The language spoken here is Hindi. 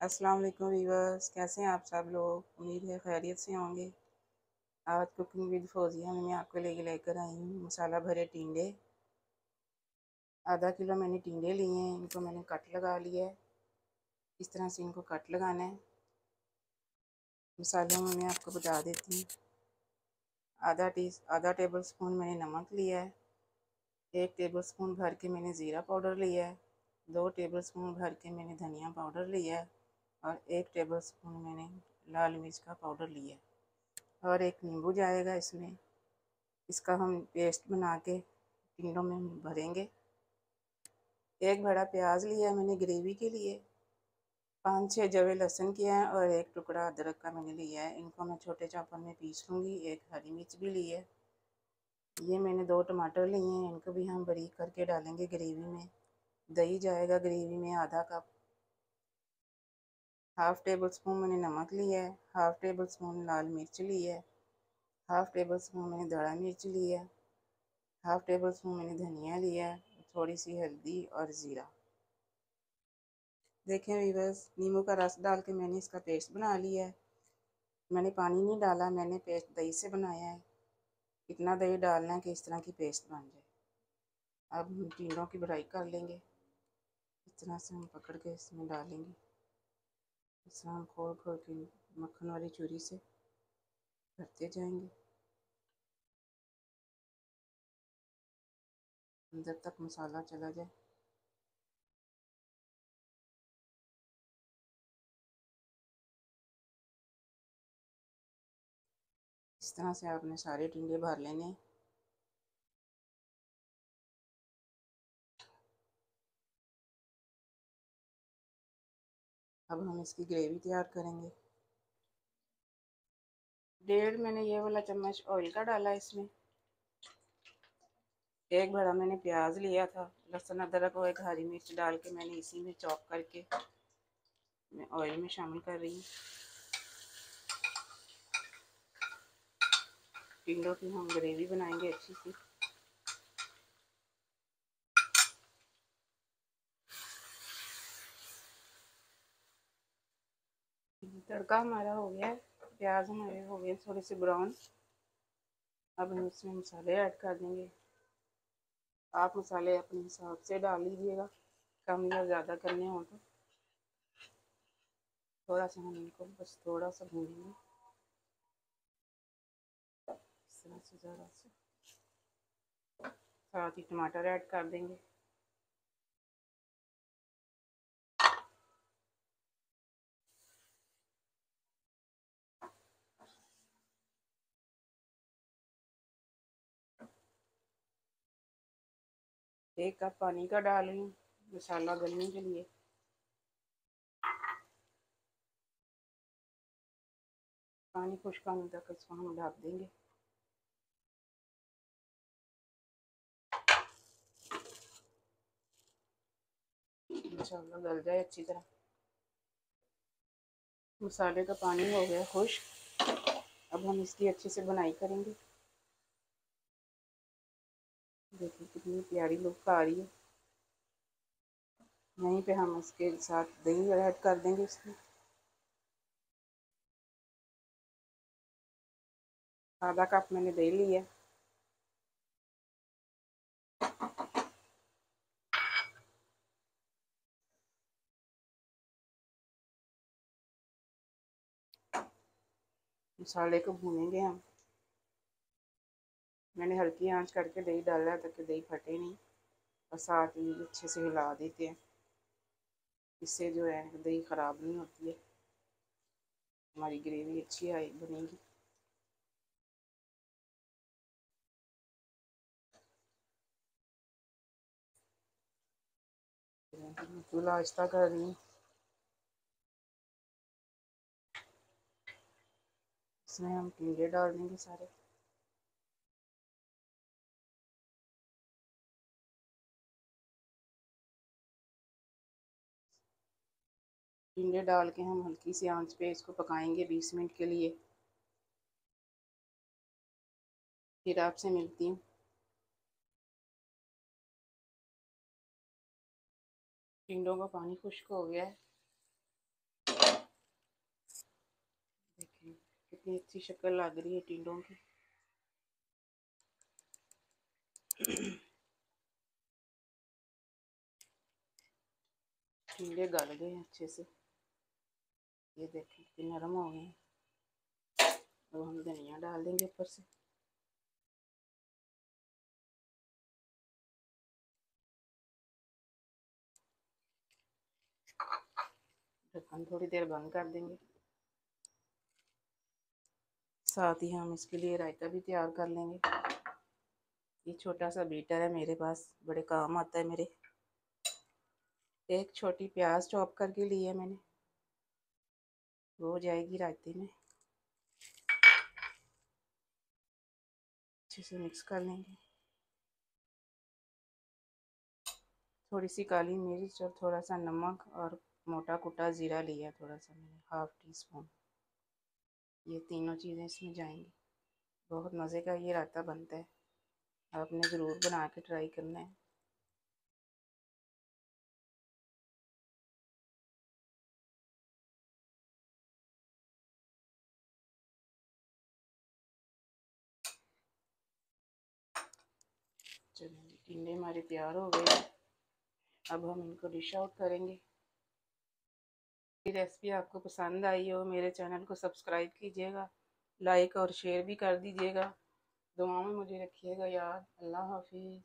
अस्सलाम वालेकुम वीवर्स, कैसे हैं आप सब लोग। उम्मीद है खैरियत से होंगे। आज कुकिंग विद फौजिया में मैं आपके लिए लेकर आई हूँ मसाला भरे टिंडे। आधा किलो मैंने टिंडे लिए हैं, इनको मैंने कट लगा लिया है। इस तरह से इनको कट लगाना है। मसालों में मैं आपको बता देती हूँ। आधा टेबल स्पून मैंने नमक लिया है। 1 टेबल स्पून भर के मैंने ज़ीरा पाउडर लिया है। 2 टेबल स्पून भर के मैंने धनिया पाउडर लिया है। और 1 टेबल स्पून मैंने लाल मिर्च का पाउडर लिया है। और एक नींबू जाएगा इसमें। इसका हम पेस्ट बना के टिंडों में भरेंगे। एक बड़ा प्याज लिया है मैंने ग्रेवी के लिए। 5-6 जवे लहसुन किया है और एक टुकड़ा अदरक का मैंने लिया है। इनको मैं छोटे चॉपर में पीस लूँगी। एक हरी मिर्च भी ली है। ये मैंने 2 टमाटर लिए हैं, इनको भी हम बारीक करके डालेंगे ग्रेवी में। दही जाएगा ग्रेवी में आधा कप। हाफ़ टेबल स्पून मैंने नमक लिया है। हाफ़ टेबल स्पून लाल मिर्च ली है। हाफ़ टेबल स्पून मैंने धड़ा मिर्च लिया है। हाफ़ टेबल स्पून मैंने धनिया लिया है। थोड़ी सी हल्दी और ज़ीरा। देखें वीवर्स, नींबू का रस डाल के मैंने इसका पेस्ट बना लिया है। मैंने पानी नहीं डाला, मैंने पेस्ट दही से बनाया है। इतना दही डालना है कि इस तरह की पेस्ट बन जाए। अब हम टिंडों की भराई कर लेंगे। इस तरह से हम पकड़ के इसमें डालेंगे। इस तरह हम खोल खोल के मक्खन वाली छुरी से भरते जाएंगे अंदर तक मसाला चला जाए। इस तरह से आपने सारे टिंडे भर लेने हैं। अब हम इसकी ग्रेवी तैयार करेंगे। 1.5 मैंने ये वाला चम्मच ऑयल का डाला इसमें। एक बड़ा मैंने प्याज लिया था, लहसुन अदरक और एक हरी मिर्च डाल के मैंने इसी में चॉप करके मैं ऑयल में शामिल कर रही हूँ। टिंडों की हम ग्रेवी बनाएंगे अच्छी सी। तड़का हमारा हो गया है। प्याज हमारे हो गए थोड़े से ब्राउन। अब हम इसमें मसाले ऐड कर देंगे। आप मसाले अपने हिसाब से डाल लीजिएगा, कम या ज़्यादा करने हो तो। थोड़ा सा हम इनको बस थोड़ा सा भूनेंगे, इस तरह से ज़रा सा। साथ ही टमाटर ऐड कर देंगे। एक कप पानी का डाल रही हूँ मसाला गलने के लिए। पानी खुश्क होने तक इसको हम ढक देंगे। मसाला गल जाए अच्छी तरह। मसाले का पानी हो गया खुश्क। अब हम इसकी अच्छे से बुनाई करेंगे। देखिए कितनी प्यारी लुक आ रही है। यहीं पे हम इसके साथ दही ऐड कर देंगे इसमें। आधा कप मैंने दही लिया। मसाले को भूनेंगे हम। मैंने हल्की आंच करके दही डाला है ताकि दही फटे नहीं, और साथ ही अच्छे से हिला देते हैं। इससे जो है दही ख़राब नहीं होती है, हमारी ग्रेवी अच्छी आई बनेगी। चूल्हा आहिस्ता कर रही हूँ। इसमें हम टिंडे डाल देंगे सारे। टिंडे डाल के हम हल्की सी आंच पे इसको पकाएंगे 20 मिनट के लिए। फिर आपसे मिलती हूँ। टिंडों का पानी खुश्क हो गया है। कितनी अच्छी शक्ल लग रही है टिंडों की। टिंडे गल गए अच्छे से, ये देखिए कितने नरम हो गए। अब हम धनिया डाल देंगे ऊपर से। ढक्कन थोड़ी देर बंद कर देंगे। साथ ही हम इसके लिए रायता भी तैयार कर लेंगे। ये छोटा सा बीटर है मेरे पास, बड़े काम आता है मेरे। एक छोटी प्याज चॉप करके ली है मैंने, वो हो जाएगी रायते में। अच्छे से मिक्स कर लेंगे। थोड़ी सी काली मिर्च और थोड़ा सा नमक और मोटा कुटा ज़ीरा लिया थोड़ा सा मैंने, 1/2 टीस्पून। ये तीनों चीज़ें इसमें जाएंगी। बहुत मज़े का ये रायता बनता है, आपने ज़रूर बना के ट्राई करना है। चलिए टिंडे हमारे तैयार हो गए। अब हम इनको डिश आउट करेंगे। ये रेसिपी आपको पसंद आई हो, मेरे चैनल को सब्सक्राइब कीजिएगा, लाइक और शेयर भी कर दीजिएगा। दुआओं में मुझे रखिएगा याद। अल्लाह हाफिज़।